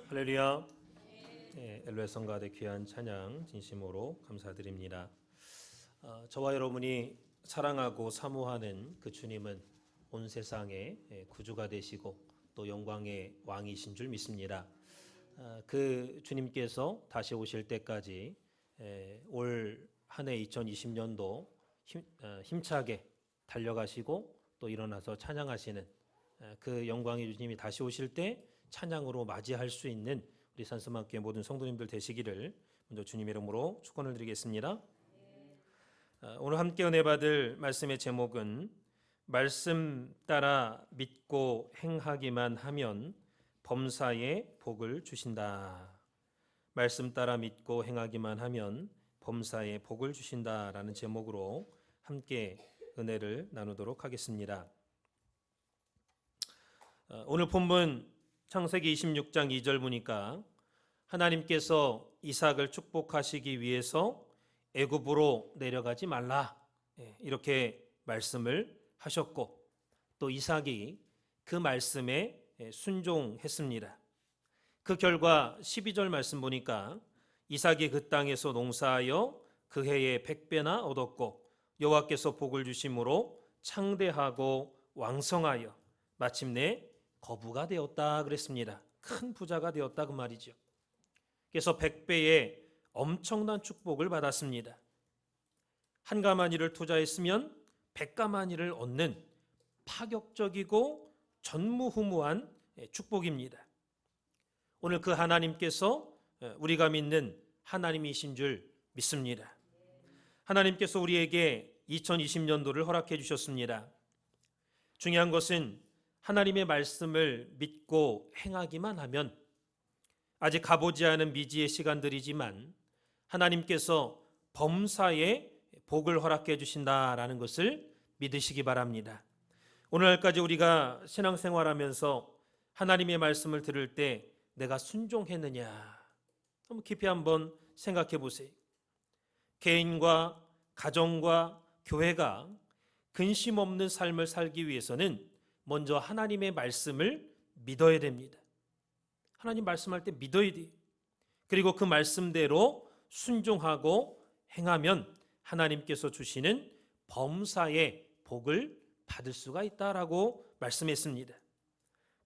할렐루야. 엘로의 성가대 귀한 찬양 진심으로 감사드립니다. 저와 여러분이 사랑하고 사모하는 그 주님은 온 세상의 구주가 되시고 또 영광의 왕이신 줄 믿습니다. 그 주님께서 다시 오실 때까지 올 한 해 2020년도 힘차게 달려가시고 또 일어나서 찬양하시는 그 영광의 주님이 다시 오실 때 찬양으로 맞이할 수 있는 우리 산스마교회 모든 성도님들 되시기를 먼저 주님의 이름으로 축원을 드리겠습니다. 오늘 함께 은혜 받을 말씀의 제목은 말씀 따라 믿고 행하기만 하면 범사에 복을 주신다. 말씀 따라 믿고 행하기만 하면 범사에 복을 주신다라는 제목으로 함께 은혜를 나누도록 하겠습니다. 오늘 본문 창세기 26장 2절 보니까 하나님께서 이삭을 축복하시기 위해서 애굽으로 내려가지 말라 이렇게 말씀을 하셨고 또 이삭이 그 말씀에 순종했습니다. 그 결과 12절 말씀 보니까 이삭이 그 땅에서 농사하여 그 해에 100배나 얻었고 여호와께서 복을 주심으로 창대하고 왕성하여 마침내 거부가 되었다 그랬습니다. 큰 부자가 되었다 그 말이죠. 그래서 100배의 엄청난 축복을 받았습니다. 한 가마니를 투자했으면 100가마니를 얻는 파격적이고 전무후무한 축복입니다. 오늘 그 하나님께서 우리가 믿는 하나님이신 줄 믿습니다. 하나님께서 우리에게 2020년도를 허락해 주셨습니다. 중요한 것은 하나님의 말씀을 믿고 행하기만 하면 아직 가보지 않은 미지의 시간들이지만 하나님께서 범사에 복을 허락해 주신다라는 것을 믿으시기 바랍니다. 오늘날까지 우리가 신앙생활하면서 하나님의 말씀을 들을 때 내가 순종했느냐 한번 깊이 한번 생각해 보세요. 개인과 가정과 교회가 근심 없는 삶을 살기 위해서는 먼저 하나님의 말씀을 믿어야 됩니다. 하나님 말씀할 때 믿어야 돼요. 그리고 그 말씀대로 순종하고 행하면 하나님께서 주시는 범사의 복을 받을 수가 있다라고 말씀했습니다.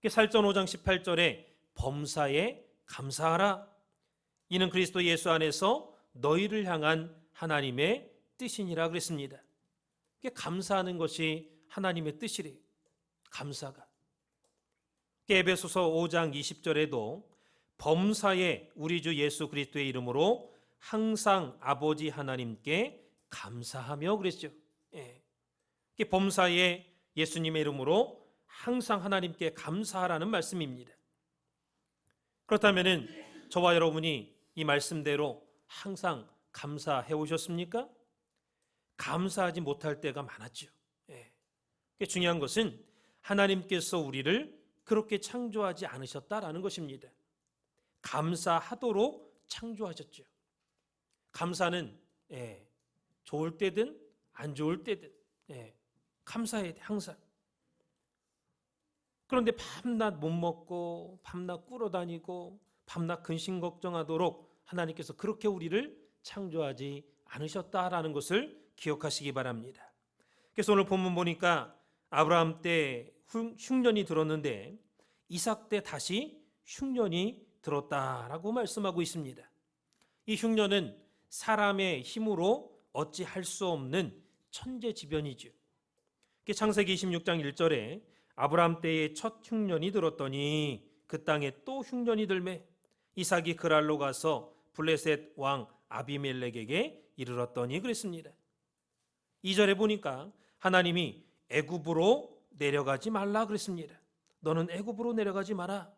살전 5장 18절에 범사에 감사하라. 이는 그리스도 예수 안에서 너희를 향한 하나님의 뜻이니라 그랬습니다. 감사하는 것이 하나님의 뜻이래요. 감사가. 에베소서 5장 20절에도 범사에 우리 주 예수 그리스도의 이름으로 항상 아버지 하나님께 감사하며 그랬죠. 범사에 예수님의 이름으로 항상 하나님께 감사하라는 말씀입니다. 그렇다면 저와 여러분이 이 말씀대로 항상 감사해 오셨습니까? 감사하지 못할 때가 많았죠. 중요한 것은 하나님께서 우리를 그렇게 창조하지 않으셨다라는 것입니다. 감사하도록 창조하셨죠. 감사는 좋을 때든 안 좋을 때든 감사해야 돼 항상. 그런데 밤낮 못 먹고 밤낮 꿇어다니고 밤낮 근심 걱정하도록 하나님께서 그렇게 우리를 창조하지 않으셨다라는 것을 기억하시기 바랍니다. 그래서 오늘 본문 보니까 아브라함 때 흉년이 들었는데 이삭 때 다시 흉년이 들었다라고 말씀하고 있습니다. 이 흉년은 사람의 힘으로 어찌할 수 없는 천재지변이죠. 창세기 26장 1절에 아브라함 때에 첫 흉년이 들었더니 그 땅에 또 흉년이 들매 이삭이 그랄로 가서 블레셋 왕 아비멜렉에게 이르렀더니 그랬습니다. 2절에 보니까 하나님이 애굽으로 내려가지 말라 그랬습니다. 너는 애굽으로 내려가지 마라.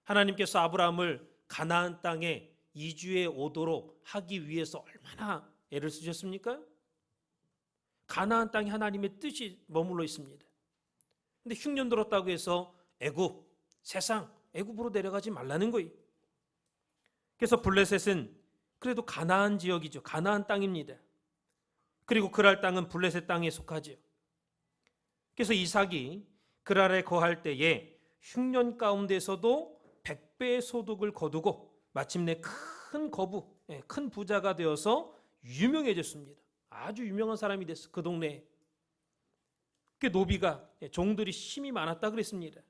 하나님께서 아브라함을 가나안 땅에 이주해 오도록 하기 위해서 얼마나 애를 쓰셨습니까? 가나안 땅에 하나님의 뜻이 머물러 있습니다. 근데 흉년 들었다고 해서 애굽, 세상 애굽으로 내려가지 말라는 거예요. 그래서 블레셋은 그래도 가나안 지역이죠. 가나안 땅입니다. 그리고 그랄 땅은 블레셋 땅에 속하죠. 그래서 이삭이 그랄에 거할 때에 흉년 가운데서도 100배의 소득을 거두고 마침내 큰 거부, 큰 부자가 되어서 유명해졌습니다. 아주 유명한 사람이 됐어, 그 동네에. 그 노비가, 종들이 힘이 많았다 그랬습니다.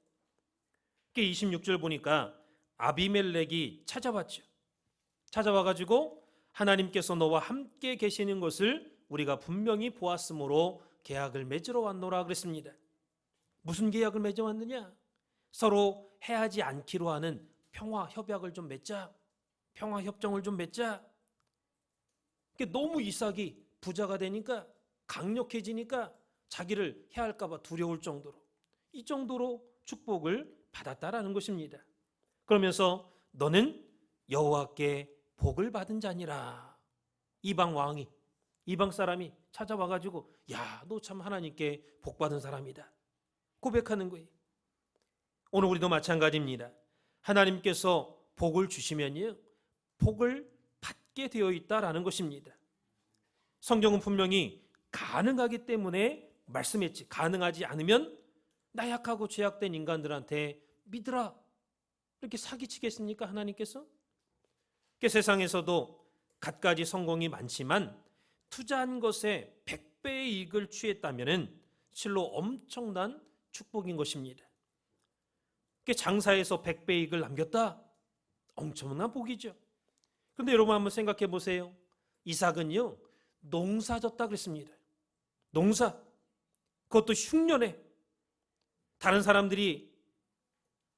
26절 보니까 아비멜렉이 찾아왔죠. 찾아와가지고 하나님께서 너와 함께 계시는 것을 우리가 분명히 보았으므로 계약을 맺으러 왔노라 그랬습니다. 무슨 계약을 맺어왔느냐? 서로 해하지 않기로 하는 평화 협약을 좀 맺자. 평화 협정을 좀 맺자. 너무 이삭이 부자가 되니까, 강력해지니까 자기를 해할까 봐 두려울 정도로, 이 정도로 축복을 받았다라는 것입니다. 그러면서 너는 여호와께 복을 받은 자니라. 이방 왕이, 이방 사람이 찾아와가지고 야, 너 참 하나님께 복 받은 사람이다 고백하는 거예요. 오늘 우리도 마찬가지입니다. 하나님께서 복을 주시면요, 복을 받게 되어 있다라는 것입니다. 성경은 분명히 가능하기 때문에 말씀했지, 가능하지 않으면 나약하고 죄악된 인간들한테 믿으라 이렇게 사기치겠습니까, 하나님께서? 세상에서도 갖가지 성공이 많지만 투자한 것에 100배의 이익을 취했다면 실로 엄청난 축복인 것입니다. 장사에서 100배 이익을 남겼다? 엄청난 복이죠. 그런데 여러분 한번 생각해 보세요. 이삭은요, 농사졌다 그랬습니다. 농사, 그것도 흉년에. 다른 사람들이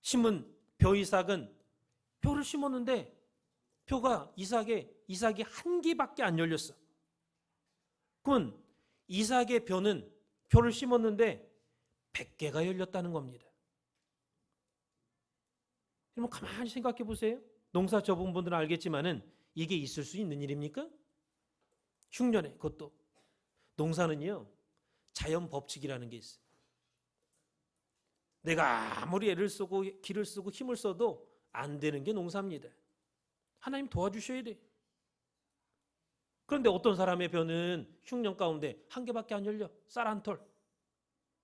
심은 벼 이삭은 벼를 심었는데 벼가 이삭이 한 기밖에 안 열렸어. 그건 이삭의 벼는 벼를 심었는데 100개가 열렸다는 겁니다. 여러분 가만히 생각해 보세요. 농사 접은 분들은 알겠지만은 이게 있을 수 있는 일입니까? 흉년에. 그것도 농사는요, 자연 법칙이라는 게 있어요. 내가 아무리 애를 쓰고 기를 쓰고 힘을 써도 안 되는 게 농사입니다. 하나님 도와주셔야 돼. 그런데 어떤 사람의 벼는 흉년 가운데 한 개밖에 안 열려. 쌀 한 톨.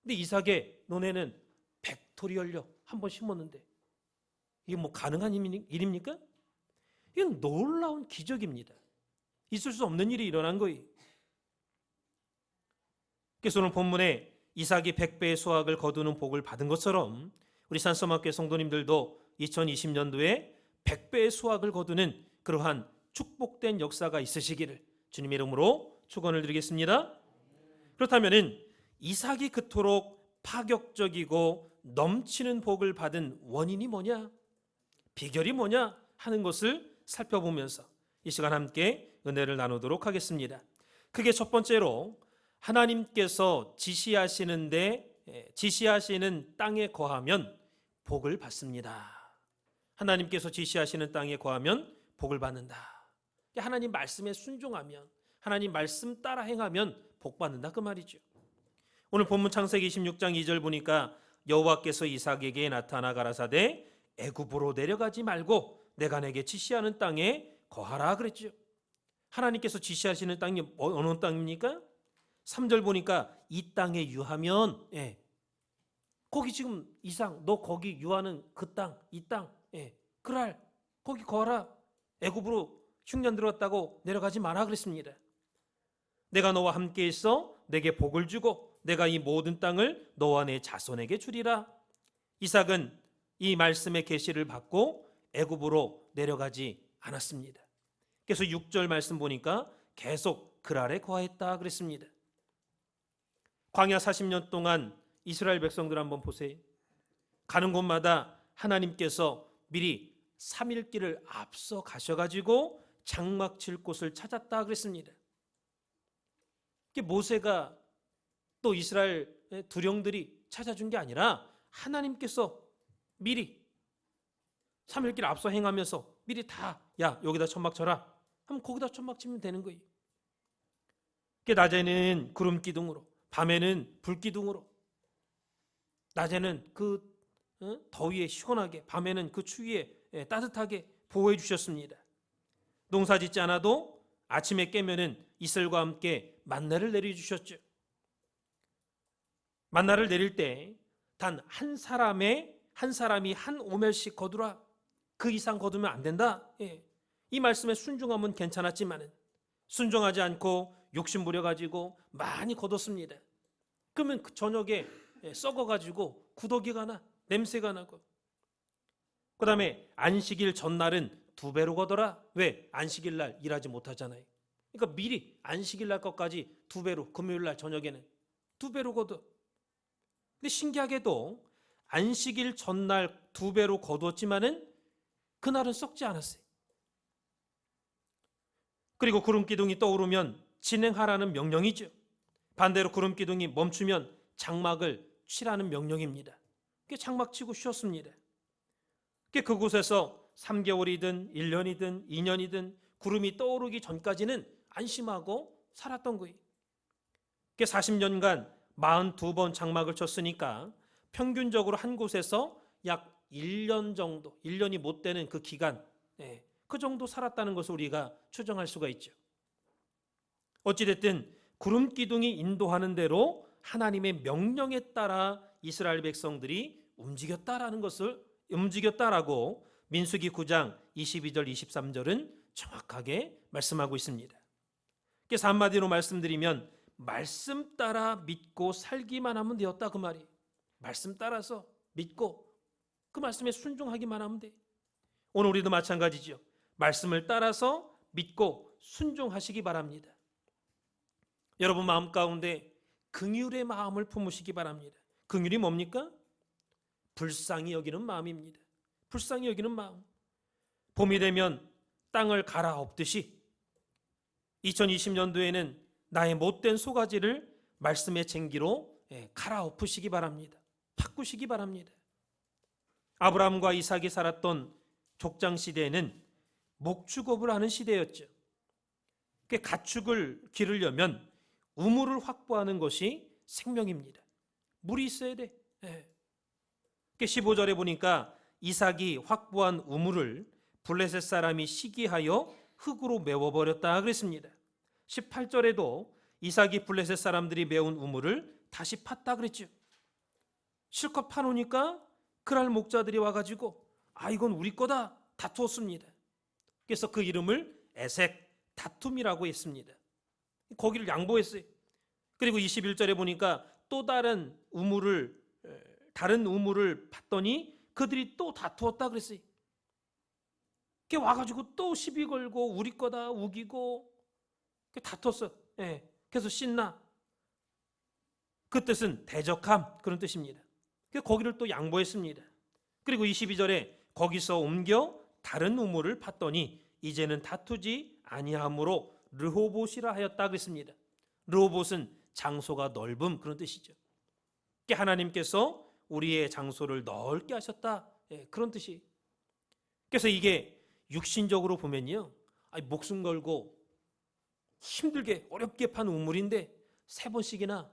근데 이삭의 논에는 100톨이 열려. 한 번 심었는데. 이게 뭐 가능한 일입니까? 이건 놀라운 기적입니다. 있을 수 없는 일이 일어난 거예요. 그래서 오늘 본문에 이삭이 100배의 수확을 거두는 복을 받은 것처럼 우리 산서마교회 성도님들도 2020년도에 100배의 수확을 거두는 그러한 축복된 역사가 있으시기를 주님의 이름으로 축원을 드리겠습니다. 그렇다면 이삭이 그토록 파격적이고 넘치는 복을 받은 원인이 뭐냐? 비결이 뭐냐? 하는 것을 살펴보면서 이 시간 함께 은혜를 나누도록 하겠습니다. 크게 첫 번째로 하나님께서 지시하시는 땅에 거하면 복을 받습니다. 하나님께서 지시하시는 땅에 거하면 복을 받는다. 하나님 말씀에 순종하면, 하나님 말씀 따라 행하면 복 받는다 그 말이죠. 오늘 본문 창세기 26장 2절 보니까 여호와께서 이삭에게 나타나 가라사대 애굽으로 내려가지 말고 내가 내게 지시하는 땅에 거하라 그랬죠. 하나님께서 지시하시는 땅이 어느 땅입니까? 3절 보니까 이 땅에 유하면, 거기 지금 이삭 너 거기 유하는 그 땅, 이 땅, 그랄 거기 거하라. 애굽으로 흉년 들어갔다고 내려가지 마라 그랬습니다. 내가 너와 함께 있어 내게 복을 주고 내가 이 모든 땅을 너와 내 자손에게 주리라. 이삭은 이 말씀의 계시를 받고 애굽으로 내려가지 않았습니다. 그래서 6절 말씀 보니까 계속 그랄에 거하였다 그랬습니다. 광야 40년 동안 이스라엘 백성들 한번 보세요. 가는 곳마다 하나님께서 미리 3일 길을 앞서 가셔가지고 장막 칠 곳을 찾았다 그랬습니다. 모세가 또 이스라엘 두령들이 찾아준 게 아니라 하나님께서 미리 3일 길 앞서 행하면서 미리 다, 야 여기다 천막 쳐라 하면 거기다 천막 치면 되는 거예요. 낮에는 구름 기둥으로, 밤에는 불 기둥으로, 낮에는 그 더위에 시원하게, 밤에는 그 추위에 따뜻하게 보호해 주셨습니다. 농사 짓지 않아도 아침에 깨면은 이슬과 함께 만나를 내려주셨죠. 만나를 내릴 때 단 한 사람이 한 오멜씩 거두라. 그 이상 거두면 안 된다. 이 말씀에 순종하면 괜찮았지만은 순종하지 않고 욕심 부려가지고 많이 거뒀습니다. 그러면 그 저녁에 썩어가지고 구더기가 나, 냄새가 나고. 그 다음에 안식일 전날은 2배로 거둬라. 왜? 안식일 날 일하지 못하잖아요. 그러니까 미리 안식일 날 것까지 2배로, 금요일 날 저녁에는 2배로 거둬. 근데 신기하게도 안식일 전날 2배로 거두었지만은 그날은 썩지 않았어요. 그리고 구름기둥이 떠오르면 진행하라는 명령이죠. 반대로 구름기둥이 멈추면 장막을 치라는 명령입니다. 장막 치고 쉬었습니다. 그곳에서 3개월이든 1년이든 2년이든 구름이 떠오르기 전까지는 안심하고 살았던 거예요. 40년간 42번 장막을 쳤으니까 평균적으로 한 곳에서 약 1년 정도, 1년이 못 되는 그 기간, 그 정도 살았다는 것을 우리가 추정할 수가 있죠. 어찌됐든 구름 기둥이 인도하는 대로 하나님의 명령에 따라 이스라엘 백성들이 움직였다라고 민수기 9장 22절 23절은 정확하게 말씀하고 있습니다. 그래서 한마디로 말씀드리면 말씀 따라 믿고 살기만 하면 되었다 그 말이. 말씀 따라서 믿고 그 말씀에 순종하기만 하면 돼. 오늘 우리도 마찬가지죠. 말씀을 따라서 믿고 순종하시기 바랍니다. 여러분 마음 가운데 긍휼의 마음을 품으시기 바랍니다. 긍휼이 뭡니까? 불쌍히 여기는 마음입니다. 불쌍히 여기는 마음. 봄이 되면 땅을 갈아엎듯이 2020년도에는 나의 못된 소가지를 말씀의 쟁기로 갈아엎으시기 바랍니다. 바꾸시기 바랍니다. 아브라함과 이삭이 살았던 족장 시대에는 목축업을 하는 시대였죠. 가축을 기르려면 우물을 확보하는 것이 생명입니다. 물이 있어야 돼. 15절에 보니까 이삭이 확보한 우물을 블레셋 사람이 시기하여 흙으로 메워버렸다 그랬습니다. 18절에도 이삭이 블레셋 사람들이 메운 우물을 다시 팠다 그랬죠. 실컷 파놓으니까 그랄 목자들이 와가지고 이건 우리 거다 다투었습니다. 그래서 그 이름을 에색 다툼이라고 했습니다. 거기를 양보했어요. 그리고 21절에 보니까 또 다른 우물을 팠더니 그들이 또 다투었다 그랬어요. 와가지고 또 시비 걸고 우리 거다 우기고 다퉜어. 그래서 신나. 그 뜻은 대적함 그런 뜻입니다. 거기를 또 양보했습니다. 그리고 22절에 거기서 옮겨 다른 우물을 팠더니 이제는 다투지 아니함으로 르호봇이라 하였다 그랬습니다. 르호봇은 장소가 넓음 그런 뜻이죠. 하나님께서 우리의 장소를 넓게 하셨다 그런 뜻이. 그래서 이게 육신적으로 보면요, 목숨 걸고 힘들게 어렵게 판 우물인데 3번씩이나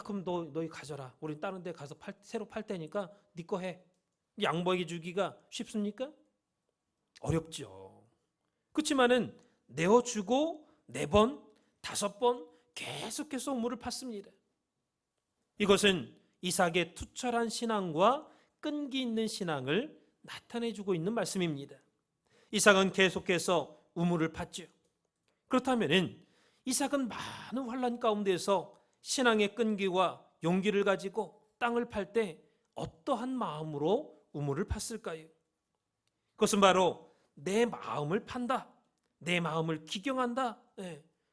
그럼 너희 가져라. 우린 다른 데 가서 새로 팔 테니까 네 거 해. 양보해 주기가 쉽습니까? 어렵죠. 그렇지만은 내어주고 4번, 5번 계속해서 우물을 팠습니다. 이것은 이삭의 투철한 신앙과 끈기 있는 신앙을 나타내주고 있는 말씀입니다. 이삭은 계속해서 우물을 팠죠. 그렇다면 이삭은 많은 환난 가운데서 신앙의 끈기와 용기를 가지고 땅을 팔 때 어떠한 마음으로 우물을 팠을까요? 그것은 바로 내 마음을 판다, 내 마음을 기경한다,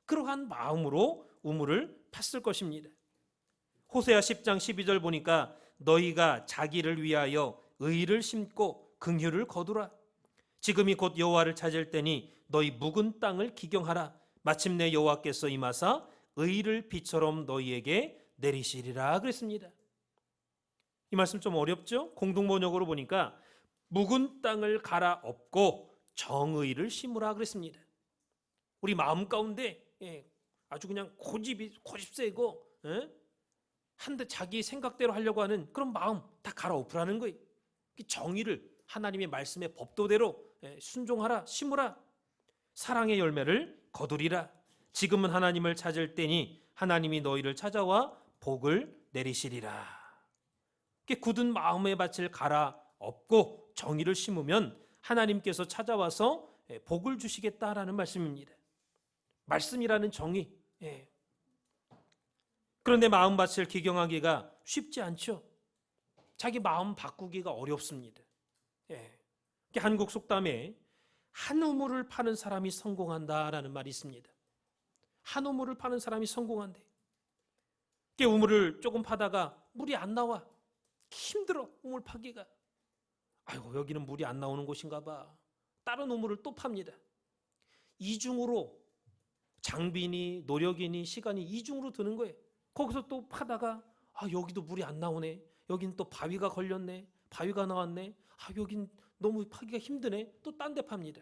그러한 마음으로 우물을 팠을 것입니다. 호세아 10장 12절 보니까 너희가 자기를 위하여 의를 심고 긍휼을 거두라. 지금이 곧 여호와를 찾을 때니 너희 묵은 땅을 기경하라. 마침내 여호와께서 임하사 의를 비처럼 너희에게 내리시리라 그랬습니다. 이 말씀 좀 어렵죠? 공동번역으로 보니까 묵은 땅을 갈아엎고 정의를 심으라 그랬습니다. 우리 마음 가운데 아주 그냥 고집 세고 한데 자기 생각대로 하려고 하는 그런 마음 다 갈아엎으라는 거예요. 정의를 하나님의 말씀의 법도대로 순종하라, 심으라. 사랑의 열매를 거두리라. 지금은 하나님을 찾을 때니 하나님이 너희를 찾아와 복을 내리시리라. 굳은 마음의 밭을 갈아엎고 정의를 심으면 하나님께서 찾아와서 복을 주시겠다라는 말씀입니다. 말씀이라는 정의. 그런데 마음밭을 기경하기가 쉽지 않죠. 자기 마음 바꾸기가 어렵습니다. 한국 속담에 한 우물을 파는 사람이 성공한다라는 말이 있습니다. 한 우물을 파는 사람이 성공한대. 우물을 조금 파다가 물이 안 나와. 힘들어, 우물 파기가. 아이고, 여기는 물이 안 나오는 곳인가 봐. 다른 우물을 또 팝니다. 이중으로 장비니 노력이니 시간이 이중으로 드는 거예요. 거기서 또 파다가 여기도 물이 안 나오네. 여긴 또 바위가 걸렸네. 바위가 나왔네. 여긴 너무 파기가 힘드네. 또 딴 데 팝니다.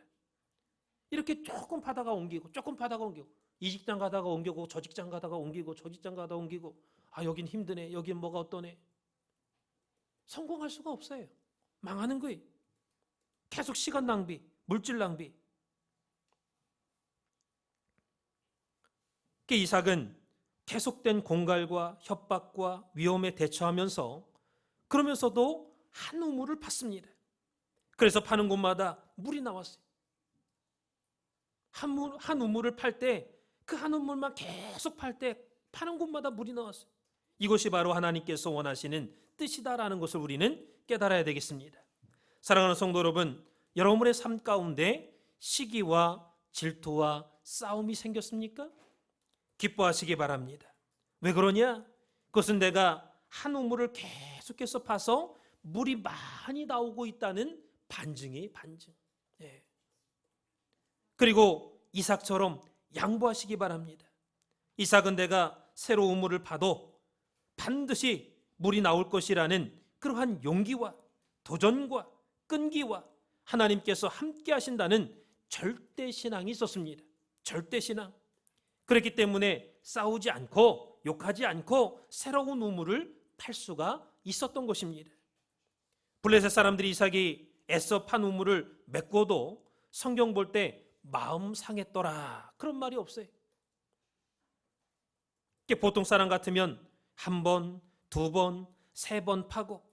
이렇게 조금 파다가 옮기고 조금 파다가 옮기고 이 직장 가다가 옮기고 저 직장 가다가 옮기고 저 직장 가다가 옮기고 여긴 힘드네. 여긴 뭐가 어떠네. 성공할 수가 없어요. 망하는 거예요. 계속 시간 낭비, 물질 낭비. 이삭은 계속된 공갈과 협박과 위험에 대처하면서 그러면서도 한 우물을 팠습니다. 그래서 파는 곳마다 물이 나왔어요. 한 우물을 팔 때 그 한 우물만 계속 팔 때 파는 곳마다 물이 나왔어요. 이것이 바로 하나님께서 원하시는 뜻이다라는 것을 우리는 깨달아야 되겠습니다. 사랑하는 성도 여러분, 여러분의 삶 가운데 시기와 질투와 싸움이 생겼습니까? 기뻐하시기 바랍니다. 왜 그러냐? 그것은 내가 한 우물을 계속해서 파서 물이 많이 나오고 있다는 반증이에요. 반증. 그리고 이삭처럼 양보하시기 바랍니다. 이삭은 내가 새로 우물을 파도 반드시 물이 나올 것이라는 그러한 용기와 도전과 끈기와 하나님께서 함께 하신다는 절대신앙이 있었습니다. 절대신앙. 그렇기 때문에 싸우지 않고 욕하지 않고 새로운 우물을 팔 수가 있었던 것입니다. 블레셋 사람들이 이삭이 애써 판 우물을 메꿔도 성경 볼 때 마음 상했더라 그런 말이 없어요. 보통 사람 같으면 한 번, 두 번, 세 번 파고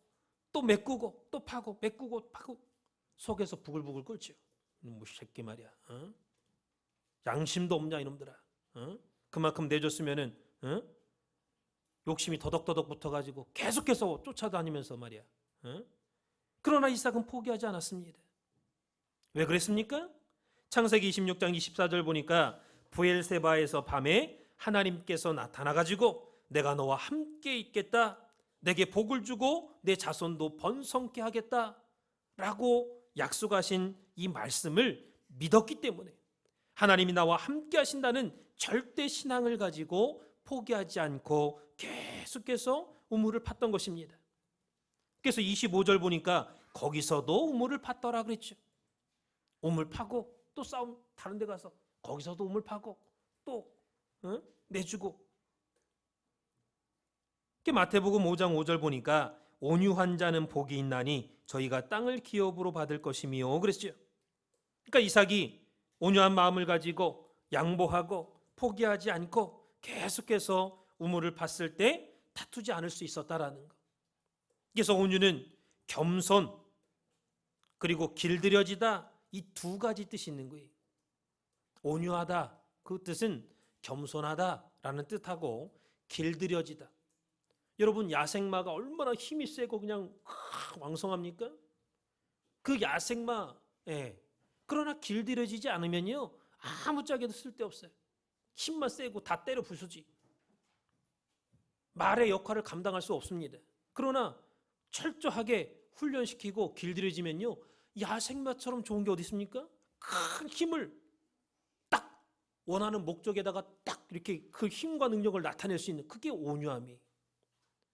또 메꾸고 또 파고 메꾸고 파고 속에서 부글부글 끓죠. 뭐 새끼 말이야. 양심도 없냐 이놈들아. 그만큼 내줬으면은 욕심이 더덕더덕 붙어가지고 계속해서 쫓아다니면서 말이야. 그러나 이삭은 포기하지 않았습니다. 왜 그랬습니까? 창세기 26장 24절 보니까 부엘세바에서 밤에 하나님께서 나타나가지고 내가 너와 함께 있겠다. 내게 복을 주고 내 자손도 번성케 하겠다. 라고 약속하신 이 말씀을 믿었기 때문에 하나님이 나와 함께 하신다는 절대 신앙을 가지고 포기하지 않고 계속해서 우물을 팠던 것입니다. 그래서 25절 보니까 거기서도 우물을 팠더라 그랬죠. 우물 파고 또 싸움 다른 데 가서 거기서도 우물 파고 또 내주고. 마태복음 5장 5절 보니까 온유한 자는 복이 있나니 저희가 땅을 기업으로 받을 것이미요 그랬죠. 그러니까 이삭이 온유한 마음을 가지고 양보하고 포기하지 않고 계속해서 우물을 팠을 때 다투지 않을 수 있었다라는 것. 그래서 온유는 겸손 그리고 길들여지다 이 두 가지 뜻이 있는 거예요. 온유하다 그 뜻은 겸손하다라는 뜻하고 길들여지다. 여러분 야생마가 얼마나 힘이 세고 그냥 왕성합니까? 그 야생마 그러나 길들여지지 않으면요 아무짝에도 쓸데없어요. 힘만 세고 다 때려 부수지. 말의 역할을 감당할 수 없습니다. 그러나 철저하게 훈련시키고 길들여지면요 야생마처럼 좋은 게 어디 있습니까? 큰 힘을 딱 원하는 목적에다가 딱 이렇게 그 힘과 능력을 나타낼 수 있는 그게 온유함이에요.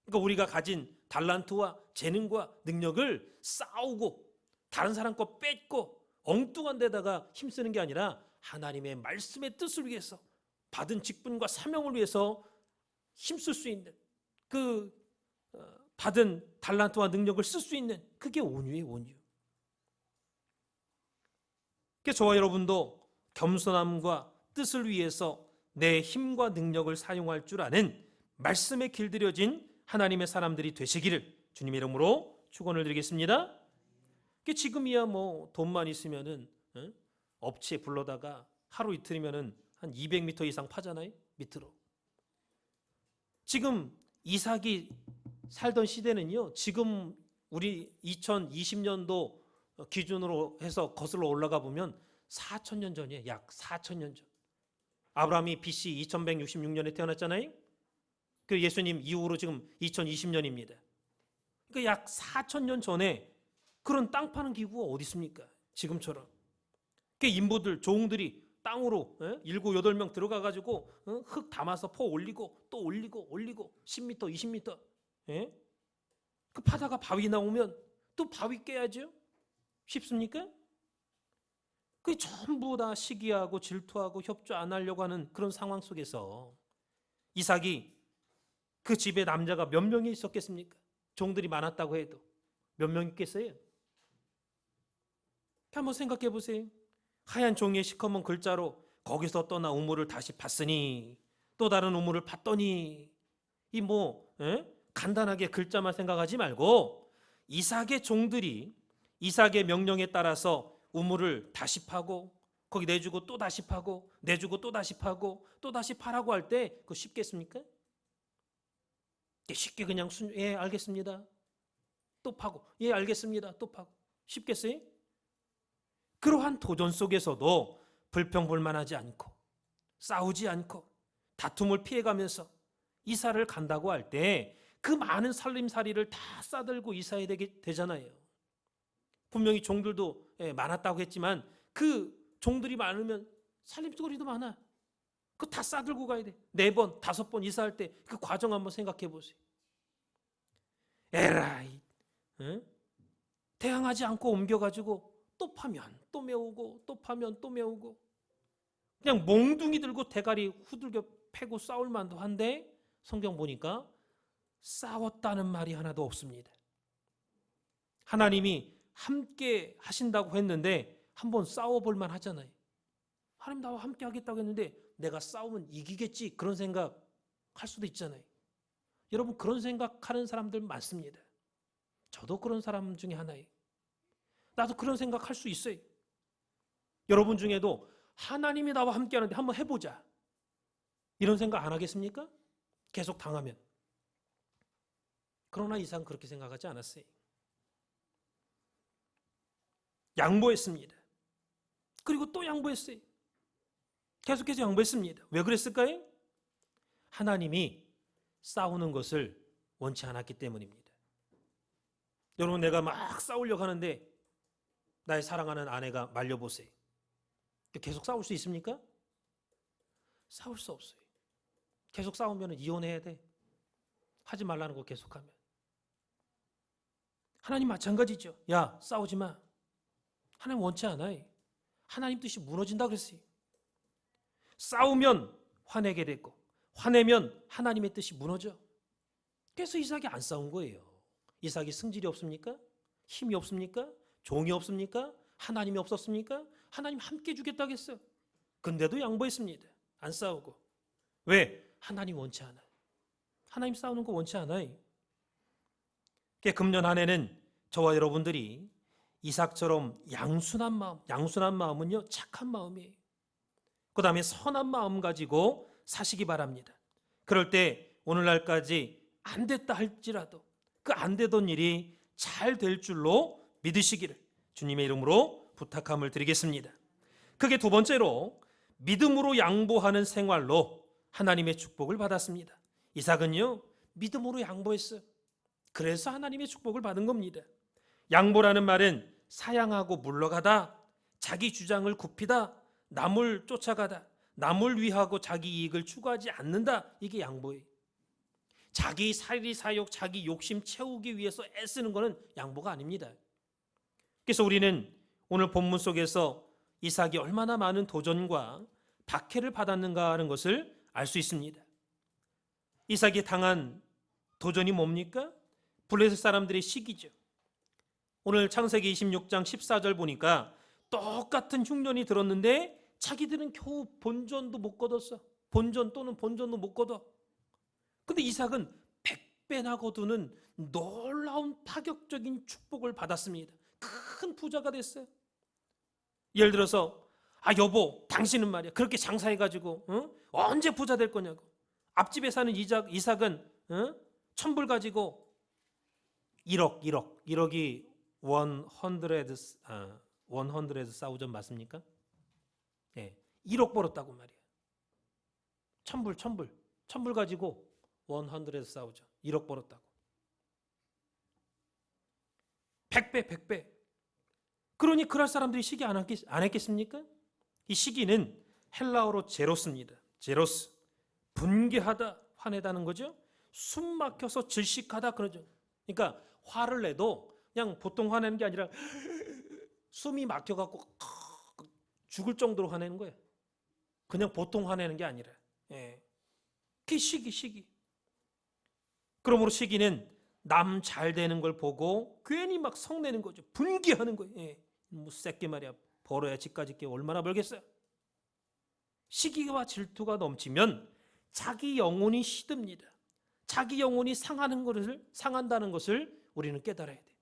그러니까 우리가 가진 달란트와 재능과 능력을 싸우고 다른 사람 거 뺏고 엉뚱한 데다가 힘쓰는 게 아니라 하나님의 말씀의 뜻을 위해서 받은 직분과 사명을 위해서 힘쓸 수 있는 그 받은 달란트와 능력을 쓸 수 있는 그게 온유예요. 온유. 그래서 저와 여러분도 겸손함과 뜻을 위해서 내 힘과 능력을 사용할 줄 아는 말씀에 길들여진 하나님의 사람들이 되시기를 주님의 이름으로 축원을 드리겠습니다. 지금이야 뭐 돈만 있으면은 업체 불러다가 하루 이틀이면은 한 200m 이상 파잖아요. 밑으로. 지금 이삭이 살던 시대는요. 지금 우리 2020년도 기준으로 해서 거슬러 올라가 보면 4,000년 전이에요. 약 4,000년 전. 아브라함이 BC 2166년에 태어났잖아요. 그 예수님 이후로 지금 2020년입니다. 그러니까 약 4,000년 전에 그런 땅 파는 기구가 어디 있습니까? 지금처럼. 그 인부들, 종들이 땅으로 7, 8명 들어가가지고 흙 담아서 퍼 올리고 또 올리고 10m, 20m. 그 파다가 바위 나오면 또 바위 깨야죠. 쉽습니까? 그게 전부 다 시기하고 질투하고 협조 안 하려고 하는 그런 상황 속에서 이삭이 그 집에 남자가 몇 명이 있었겠습니까? 종들이 많았다고 해도 몇 명 있겠어요? 한번 생각해 보세요. 하얀 종이에 시커먼 글자로 거기서 떠나 우물을 다시 봤으니 또 다른 우물을 봤더니 이 간단하게 글자만 생각하지 말고 이삭의 종들이 이삭의 명령에 따라서 우물을 다시 파고 거기 내주고 또 다시 파고 내주고 또 다시 파고 또 다시 파라고 할 때 그거 쉽겠습니까? 쉽게 그냥 예 알겠습니다 또 파고 예 알겠습니다 또 파고 쉽겠어요? 그러한 도전 속에서도 불평불만하지 않고 싸우지 않고 다툼을 피해가면서 이사를 간다고 할 때 그 많은 살림살이를 다 싸들고 이사해야 되잖아요. 분명히 종들도 많았다고 했지만 그 종들이 많으면 살림거리도 많아. 그거 다 싸들고 가야 돼. 4번, 5번 이사할 때 그 과정 한번 생각해 보세요. 에라이, 대항하지 않고 옮겨가지고 또 파면 또 메우고 또 파면 또 메우고 그냥 몽둥이 들고 대가리 후들겨 패고 싸울 만도 한데 성경 보니까 싸웠다는 말이 하나도 없습니다. 하나님이 함께 하신다고 했는데 한번 싸워볼 만 하잖아요. 하나님 나와 함께 하겠다고 했는데 내가 싸우면 이기겠지 그런 생각 할 수도 있잖아요. 여러분 그런 생각하는 사람들 많습니다. 저도 그런 사람 중에 하나예요. 나도 그런 생각할 수 있어요. 여러분 중에도 하나님이 나와 함께 하는데 한번 해보자 이런 생각 안 하겠습니까? 계속 당하면. 그러나 이삭은 그렇게 생각하지 않았어요. 양보했습니다. 그리고 또 양보했어요. 계속해서 양보했습니다. 왜 그랬을까요? 하나님이 싸우는 것을 원치 않았기 때문입니다. 여러분 내가 막 싸우려고 하는데 나의 사랑하는 아내가 말려보세요. 계속 싸울 수 있습니까? 싸울 수 없어요. 계속 싸우면 이혼해야 돼. 하지 말라는 거 계속하면. 하나님 마찬가지죠. 야 싸우지 마. 하나님 원치 않아요. 하나님 뜻이 무너진다 그랬어요. 싸우면 화내게 되고 화내면 하나님의 뜻이 무너져. 그래서 이삭이 안 싸운 거예요. 이삭이 승질이 없습니까? 힘이 없습니까? 종이 없습니까? 하나님이 없었습니까? 하나님 함께 주겠다고 했어요. 근데도 양보했습니다. 안 싸우고. 왜? 하나님 원치 않아요. 하나님 싸우는 거 원치 않아요. 금년 한 해는 저와 여러분들이 이삭처럼 양순한 마음은요 착한 마음이에요. 그 다음에 선한 마음 가지고 사시기 바랍니다. 그럴 때 오늘날까지 안 됐다 할지라도 그 안 되던 일이 잘 될 줄로 믿으시기를 주님의 이름으로 부탁함을 드리겠습니다. 그게 두 번째로 믿음으로 양보하는 생활로 하나님의 축복을 받았습니다. 이삭은요 믿음으로 양보했어요. 그래서 하나님의 축복을 받은 겁니다. 양보라는 말은 사양하고 물러가다, 자기 주장을 굽히다, 남을 쫓아가다, 남을 위하고 자기 이익을 추구하지 않는다. 이게 양보예요. 자기 사리사욕, 자기 욕심 채우기 위해서 애쓰는 것은 양보가 아닙니다. 그래서 우리는 오늘 본문 속에서 이삭이 얼마나 많은 도전과 박해를 받았는가 하는 것을 알 수 있습니다. 이삭이 당한 도전이 뭡니까? 블레셋 사람들의 시기죠. 오늘 창세기 26장 14절 보니까 똑같은 흉년이 들었는데 자기들은 겨우 본전도 못 거뒀어. 본전 또는 본전도 못 거둬. 근데 이삭은 100배나 거두는 놀라운 파격적인 축복을 받았습니다. 큰 부자가 됐어요. 예를 들어서 여보, 당신은 말이야 그렇게 장사해가지고 언제 부자 될 거냐고. 앞집에 사는 이삭은 1,000불 가지고 1억이 100,000 맞습니까? 예, 1억 벌었다고 말이야. 1,000불 가지고 100,000 1억 벌었다고. 100배. 그러니 그럴 사람들이 시기 안 했겠습니까? 이 시기는 헬라어로 제로스입니다. 제로스, 분개하다, 화내다는 거죠. 숨 막혀서 질식하다 그러죠. 그러니까 화를 내도 그냥 보통 화내는 게 아니라 숨이 막혀갖고 죽을 정도로 화내는 거예요. 그냥 보통 화내는 게 아니라. 그게 시기. 그러므로 시기는 남 잘 되는 걸 보고 괜히 막 성내는 거죠. 분개하는 거예요. 뭐 새끼 말이야. 벌어야 집까지 게 얼마나 벌겠어요. 시기와 질투가 넘치면 자기 영혼이 시듭니다. 자기 영혼이 상한다는 것을 우리는 깨달아야 돼.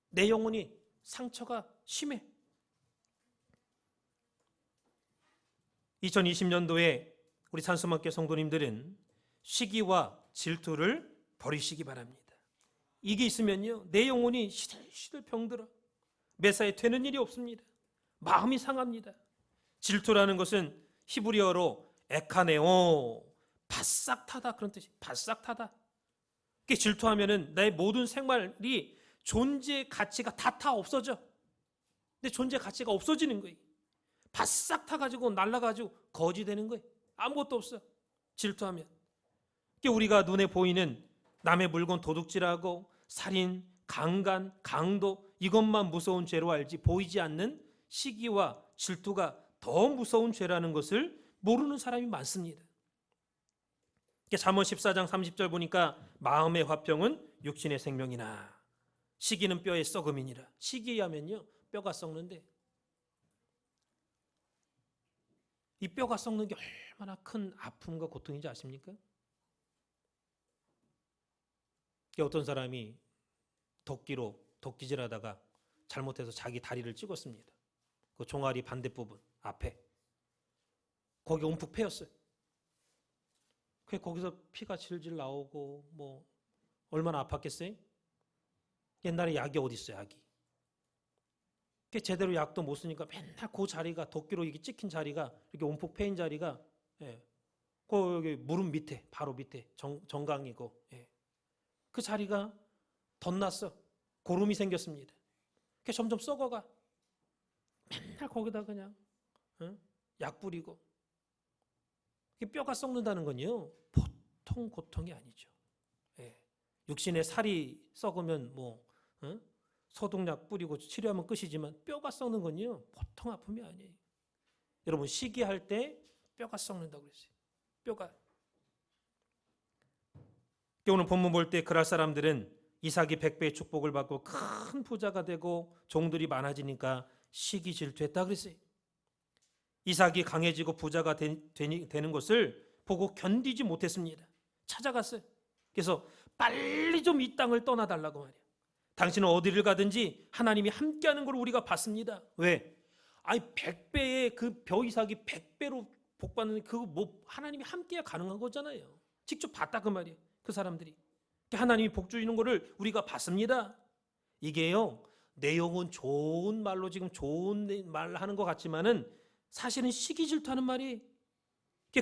내 영혼이 상처가 심해. 2020년도에 우리 산수막교 성도님들은 시기와 질투를 버리시기 바랍니다. 이게 있으면요, 내 영혼이 시들시들 병들어. 매사에 되는 일이 없습니다. 마음이 상합니다. 질투라는 것은 히브리어로 에카네오, 바싹 타다 그런 뜻이. 바싹 타다. 그게 질투하면은 내 모든 생활이 존재의 가치가 다 없어져. 내 존재 가치가 없어지는 거예요. 바싹 타가지고 날아가지고 거지 되는 거예요. 아무것도 없어. 질투하면. 우리가 눈에 보이는 남의 물건 도둑질하고 살인, 강간, 강도 이것만 무서운 죄로 알지 보이지 않는 시기와 질투가 더 무서운 죄라는 것을 모르는 사람이 많습니다. 잠언 14장 30절 보니까 마음의 화평은 육신의 생명이나 시기는 뼈의 썩음이니라. 시기에 하면요 뼈가 썩는데 이 뼈가 썩는 게 얼마나 큰 아픔과 고통인지 아십니까? 어떤 사람이 도끼질하다가 잘못해서 자기 다리를 찍었습니다. 그 종아리 반대 부분 앞에 거기 움푹 패였어요. 거기서 피가 질질 나오고 뭐 얼마나 아팠겠어요? 옛날에 약이 어디 있어요, 약이? 제대로 약도 못 쓰니까 맨날 그 자리가 도끼로 이게 찍힌 자리가 이렇게 움푹 패인 자리가 여기 무릎 밑에 바로 밑에 정강이고 그 자리가 덧났어. 고름이 생겼습니다. 그게 점점 썩어가. 맨날 거기다 그냥 약 뿌리고. 뼈가 썩는다는 건요 보통 고통이 아니죠. 육신에 살이 썩으면 뭐 소독약 뿌리고 치료하면 끝이지만 뼈가 썩는 건요 보통 아픔이 아니에요. 여러분 시기할 때 뼈가 썩는다고 그랬어요. 뼈가. 오늘 본문 볼 때 그럴 사람들은 이삭이 100배의 축복을 받고 큰 부자가 되고 종들이 많아지니까 시기 질투했다 그랬어요. 이삭이 강해지고 부자가 되는 것을 보고 견디지 못했습니다. 찾아갔어요. 그래서 빨리 좀 이 땅을 떠나달라고 말이야. 당신은 어디를 가든지 하나님이 함께하는 걸 우리가 봤습니다. 왜? 100배의 그 벼이삭이 100배로 복받는 그거 뭐 하나님이 함께야 가능한 거잖아요. 직접 봤다 그 말이에요. 그 사람들이 하나님이 복 주시는 거를 우리가 봤습니다. 이게요 내용은 좋은 말로 지금 좋은 말 하는 것 같지만은 사실은 시기 질투하는 말이.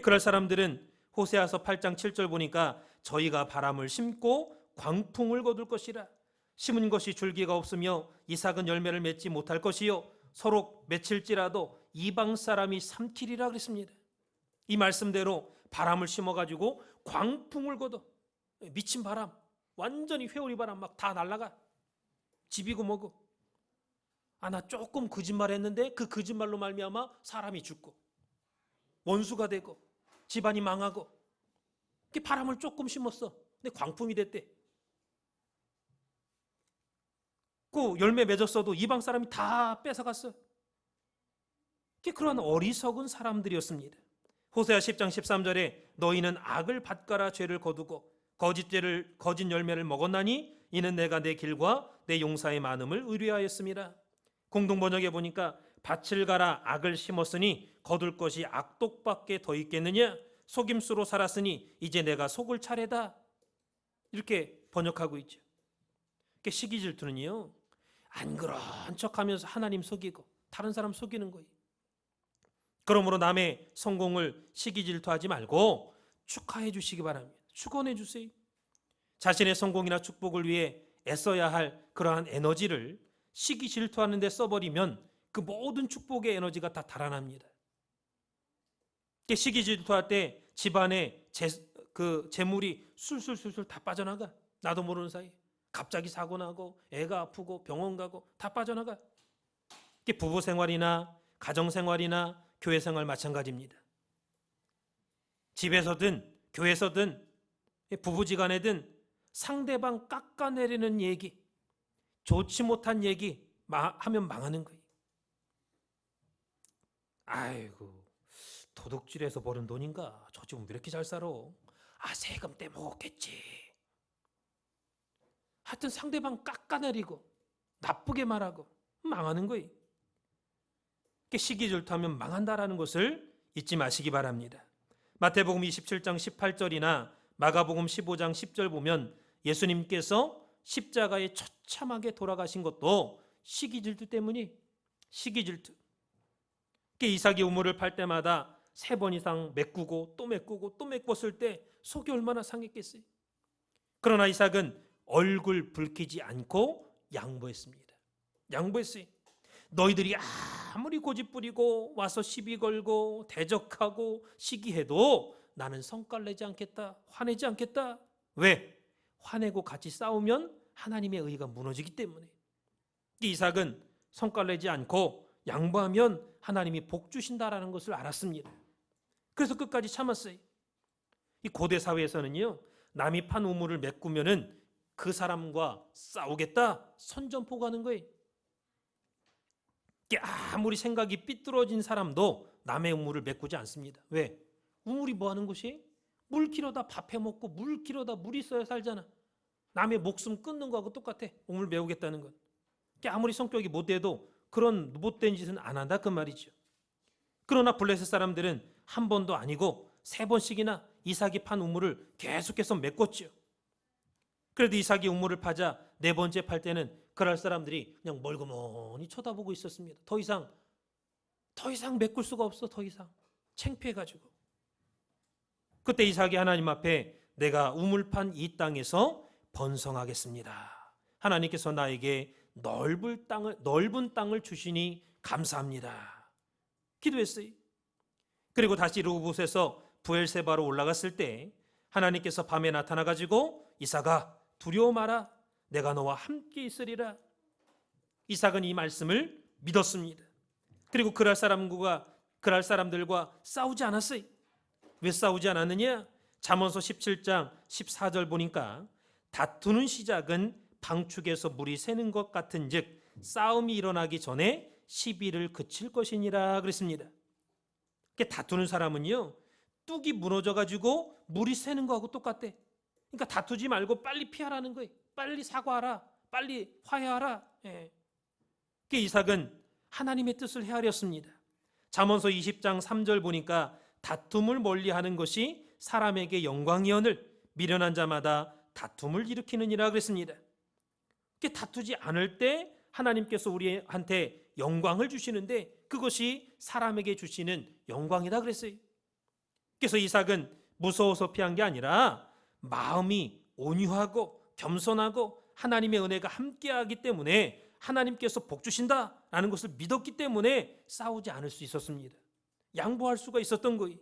그럴 사람들은 호세아서 8장 7절 보니까 저희가 바람을 심고 광풍을 거둘 것이라. 심은 것이 줄기가 없으며 이삭은 열매를 맺지 못할 것이요 서로 맺힐지라도 이방 사람이 삼키리라 그랬습니다. 이 말씀대로 바람을 심어가지고 광풍을 거둬. 미친 바람, 완전히 회오리 바람 막 다 날아가. 집이고 뭐고. 나 조금 거짓말했는데 그 거짓말로 말미암아 사람이 죽고 원수가 되고 집안이 망하고. 바람을 조금 심었어. 근데 광풍이 됐대. 그 열매 맺었어도 이방 사람이 다 뺏어갔어. 그런 어리석은 사람들이었습니다. 호세아 10장 13절에 너희는 악을 밭가라 죄를 거두고 거짓 열매를 먹었나니 이는 내가 내 길과 내 용사의 많음을 의뢰하였습니다. 공동번역에 보니까 밭을 갈아 악을 심었으니 거둘 것이 악독밖에 더 있겠느냐? 속임수로 살았으니 이제 내가 속을 차례다. 이렇게 번역하고 있죠. 시기 질투는요, 안 그런 척하면서 하나님 속이고 다른 사람 속이는 거예요. 그러므로 남의 성공을 시기 질투하지 말고 축하해 주시기 바랍니다. 축원해 주세요. 자신의 성공이나 축복을 위해 애써야 할 그러한 에너지를 시기 질투하는 데 써버리면 그 모든 축복의 에너지가 다 달아납니다. 시기 질투할 때 집안에 재물이 술술술술 다 빠져나가. 나도 모르는 사이에 갑자기 사고 나고 애가 아프고 병원 가고 다 빠져나가. 부부 생활이나 가정 생활이나 교회 생활 마찬가지입니다. 집에서든 교회에서든 부부지간에든 상대방 깎아내리는 얘기, 좋지 못한 얘기 하면 망하는 거예요. 아이고, 도둑질해서 버는 돈인가? 저 집은 왜 이렇게 잘 살아? 세금 떼먹었겠지. 하여튼 상대방 깎아내리고 나쁘게 말하고 망하는 거예요. 시기 질투하면 망한다라는 것을 잊지 마시기 바랍니다. 마태복음 27장 18절이나 마가복음 15장 10절 보면 예수님께서 십자가에 처참하게 돌아가신 것도 시기 질투 때문이 시기 질투. 이삭이 우물을 팔 때마다 3번 이상 메꾸고 또 메꾸고 또 메꿨을 때 속이 얼마나 상했겠어요. 그러나 이삭은 얼굴 붉히지 않고 양보했습니다. 양보했어요. 너희들이 아무리 고집부리고 와서 시비 걸고 대적하고 시기해도 나는 성깔 내지 않겠다. 화내지 않겠다. 왜? 화내고 같이 싸우면 하나님의 의가 무너지기 때문에. 이삭은 성깔 내지 않고 양보하면 하나님이 복 주신다라는 것을 알았습니다. 그래서 끝까지 참았어요. 이 고대 사회에서는요, 남이 판 우물을 메꾸면은 그 사람과 싸우겠다 선전포고 하는 거예요. 아무리 생각이 삐뚤어진 사람도 남의 우물을 메꾸지 않습니다. 왜? 우물이 뭐 하는 곳이? 물 키러다 밥 해먹고 물 키러다 물 있어야 살잖아. 남의 목숨 끊는 거하고 똑같아. 우물 메우겠다는 건. 아무리 성격이 못돼도 그런 못된 짓은 안 한다 그 말이죠. 그러나 블레셋 사람들은 한 번도 아니고 3번씩이나 이삭이 판 우물을 계속해서 메꿨죠. 그래도 이삭이 우물을 파자 4번째 팔 때는 그럴 사람들이 그냥 멀고머니 쳐다보고 있었습니다. 더 이상 메꿀 수가 없어. 더 이상 창피해가지고. 그때 이삭이 하나님 앞에 내가 우물 판 이 땅에서 번성하겠습니다. 하나님께서 나에게 넓은 땅을 주시니 감사합니다. 기도했어요. 그리고 다시 르호봇에서 부엘세바로 올라갔을 때 하나님께서 밤에 나타나가지고 이삭아 두려워 마라. 내가 너와 함께 있으리라. 이삭은 이 말씀을 믿었습니다. 그리고 그랄 사람들과 싸우지 않았어요. 왜 싸우지 않았느냐? 잠언서 17장 14절 보니까 다투는 시작은 방축에서 물이 새는 것 같은즉 싸움이 일어나기 전에 시비를 그칠 것이니라 그랬습니다. 다투는 사람은요, 뚝이 무너져가지고 물이 새는 거하고 똑같대. 그러니까 다투지 말고 빨리 피하라는 거예요. 빨리 사과하라. 빨리 화해하라. 이삭은 하나님의 뜻을 헤아렸습니다. 잠언서 20장 3절 보니까 다툼을 멀리하는 것이 사람에게 영광이언을 미련한 자마다 다툼을 일으키느니라 그랬습니다. 다투지 않을 때 하나님께서 우리한테 영광을 주시는데 그것이 사람에게 주시는 영광이다 그랬어요. 그래서 이삭은 무서워서 피한 게 아니라 마음이 온유하고 겸손하고 하나님의 은혜가 함께하기 때문에 하나님께서 복 주신다라는 것을 믿었기 때문에 싸우지 않을 수 있었습니다. 양보할 수가 있었던 거예요.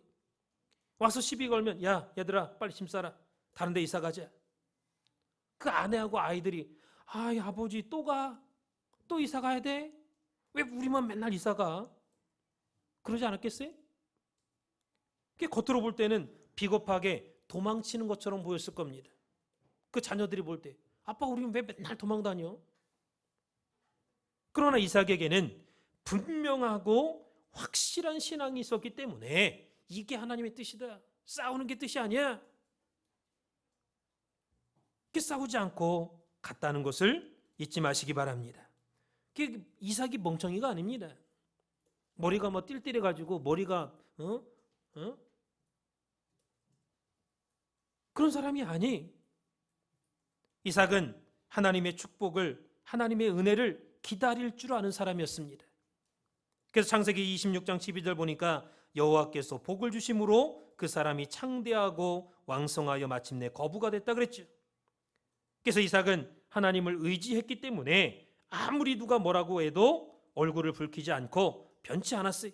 와서 시비 걸면 야 얘들아 빨리 짐 싸라. 다른 데 이사 가자. 그 아내하고 아이들이 아버지 또 가? 또 이사 가야 돼? 왜 우리만 맨날 이사 가? 그러지 않았겠어요? 겉으로 볼 때는 비겁하게 도망치는 것처럼 보였을 겁니다. 그 자녀들이 볼 때 아빠 우리는 왜 맨날 도망 다녀? 그러나 이삭에게는 분명하고 확실한 신앙이 있었기 때문에 이게 하나님의 뜻이다. 싸우는 게 뜻이 아니야. 싸우지 않고 같다는 것을 잊지 마시기 바랍니다. 이삭이 멍청이가 아닙니다. 머리가 뭐 띨띨해가지고 머리가 그런 사람이 아니. 이삭은 하나님의 축복을, 하나님의 은혜를 기다릴 줄 아는 사람이었습니다. 그래서 창세기 26장 12절 보니까 여호와께서 복을 주심으로 그 사람이 창대하고 왕성하여 마침내 거부가 됐다 그랬죠. 그래서 이삭은 하나님을 의지했기 때문에 아무리 누가 뭐라고 해도 얼굴을 붉히지 않고 변치 않았어요.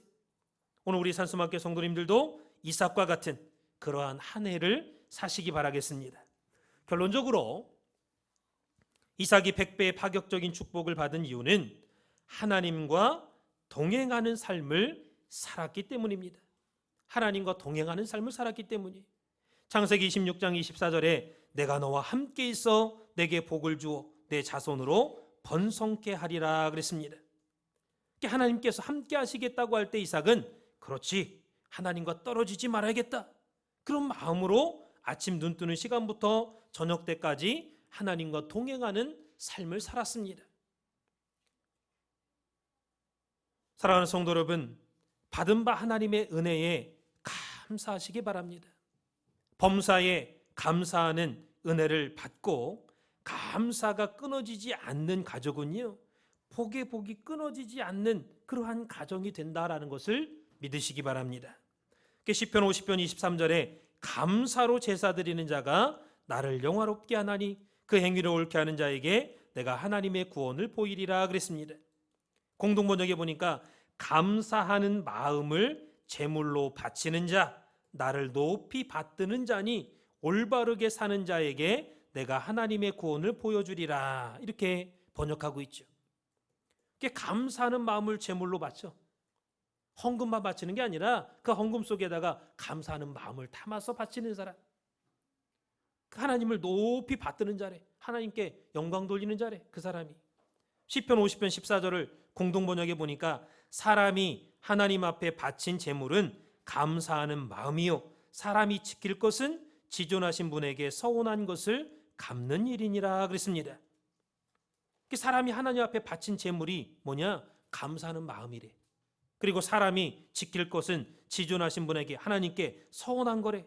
오늘 우리 산수막교 성도님들도 이삭과 같은 그러한 한 해를 사시기 바라겠습니다. 결론적으로 이삭이 100배의 파격적인 축복을 받은 이유는 하나님과 동행하는 삶을 살았기 때문입니다. 하나님과 동행하는 삶을 살았기 때문이에요. 창세기 26장 24절에 내가 너와 함께 있어 내게 복을 주어 내 자손으로 번성케 하리라 그랬습니다. 하나님께서 함께 하시겠다고 할 때 이삭은 그렇지, 하나님과 떨어지지 말아야겠다, 그런 마음으로 아침 눈 뜨는 시간부터 저녁 때까지 하나님과 동행하는 삶을 살았습니다. 사랑하는 성도 여러분, 받은 바 하나님의 은혜에 감사하시기 바랍니다. 범사에 감사하는 은혜를 받고 감사가 끊어지지 않는 가족은요, 복의 복이 끊어지지 않는 그러한 가정이 된다라는 것을 믿으시기 바랍니다. 시편 50편 23절에 감사로 제사 드리는 자가 나를 영화롭게 하나니 그 행위를 옳게 하는 자에게 내가 하나님의 구원을 보이리라 그랬습니다. 공동번역에 보니까 감사하는 마음을 제물로 바치는 자, 나를 높이 받드는 자니 올바르게 사는 자에게 내가 하나님의 구원을 보여주리라, 이렇게 번역하고 있죠. 감사하는 마음을 제물로 바쳐 헌금만 바치는 게 아니라 그 헌금 속에다가 감사하는 마음을 담아서 바치는 사람, 하나님을 높이 받드는 자래, 하나님께 영광 돌리는 자래, 그 사람이. 시편 50편 14절을 공동번역에 보니까 사람이 하나님 앞에 바친 제물은 감사하는 마음이요 사람이 지킬 것은 지존하신 분에게 서운한 것을 갚는 일이니라 그랬습니다. 사람이 하나님 앞에 바친 제물이 뭐냐? 감사하는 마음이래. 그리고 사람이 지킬 것은 지존하신 분에게, 하나님께 서운한 거래.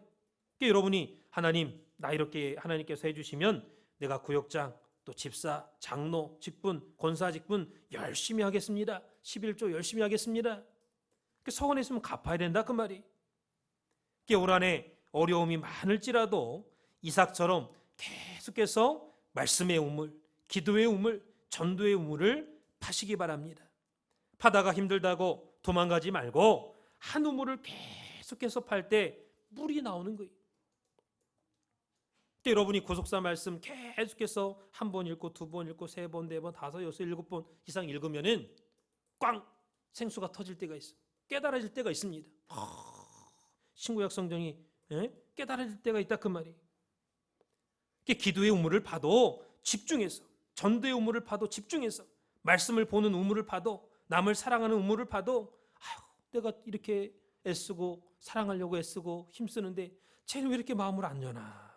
여러분이 하나님, 나 이렇게 하나님께서 해주시면 내가 구역장, 또 집사, 장로, 직분, 권사 직분 열심히 하겠습니다. 11조 열심히 하겠습니다. 서운했으면 갚아야 된다 그 말이. 올 한해 어려움이 많을지라도 이삭처럼 계속해서 말씀의 우물, 기도의 우물, 전도의 우물을 파시기 바랍니다. 파다가 힘들다고 도망가지 말고 한 우물을 계속해서 팔 때 물이 나오는 거예요. 여러분이 구속사 말씀 계속해서 한 번 읽고 두 번 읽고 세 번, 네 번, 다섯, 여섯, 일곱 번 이상 읽으면은 꽝 생수가 터질 때가 있어. 깨달아질 때가 있습니다. 신구약 성경이 깨달아질 때가 있다 그 말이. 기도의 우물을 파도 집중해서, 전도의 우물을 파도 집중해서, 말씀을 보는 우물을 파도, 남을 사랑하는 우물을 파도, 내가 이렇게 애쓰고 사랑하려고 애쓰고 힘쓰는데 쟤는 왜 이렇게 마음을 안 여나.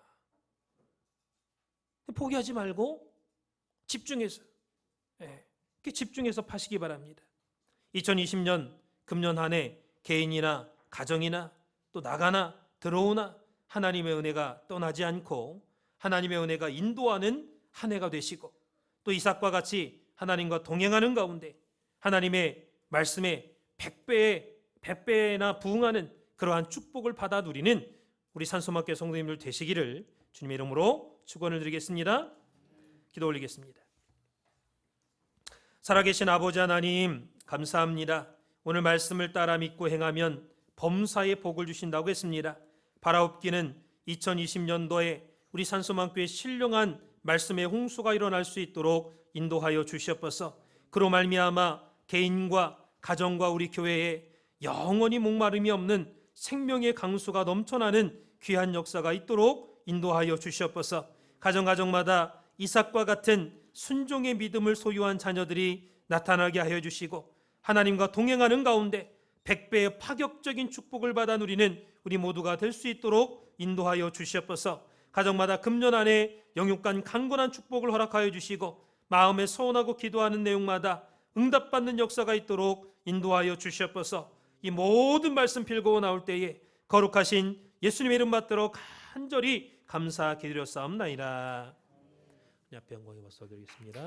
포기하지 말고 집중해서, 집중해서 파시기 바랍니다. 2020년 금년 한 해 개인이나 가정이나 또 나가나 들어오나 하나님의 은혜가 떠나지 않고 하나님의 은혜가 인도하는 한 해가 되시고, 또 이삭과 같이 하나님과 동행하는 가운데 하나님의 말씀에 100배나 부응하는 그러한 축복을 받아 누리는 우리 산소막교 성도님들 되시기를 주님의 이름으로 축원을 드리겠습니다. 기도 올리겠습니다. 살아계신 아버지 하나님, 감사합니다. 오늘 말씀을 따라 믿고 행하면 범사에 복을 주신다고 했습니다. 바라옵기는 2020년도에 우리 산소망교회 신령한 말씀의 홍수가 일어날 수 있도록 인도하여 주시옵소서. 그로 말미암아 개인과 가정과 우리 교회에 영원히 목마름이 없는 생명의 강수가 넘쳐나는 귀한 역사가 있도록 인도하여 주시옵소서. 가정마다 이삭과 같은 순종의 믿음을 소유한 자녀들이 나타나게 하여 주시고, 하나님과 동행하는 가운데 100배의 파격적인 축복을 받아 누리는 우리 모두가 될 수 있도록 인도하여 주시옵소서. 가정마다 금년 안에 영육간 강건한 축복을 허락하여 주시고 마음에 소원하고 기도하는 내용마다 응답받는 역사가 있도록 인도하여 주시옵소서. 이 모든 말씀 필고 나올 때에 거룩하신 예수님의 이름 받들어 간절히 감사 기드렸사옵나이다. 앞에 영광에 박수 드리겠습니다.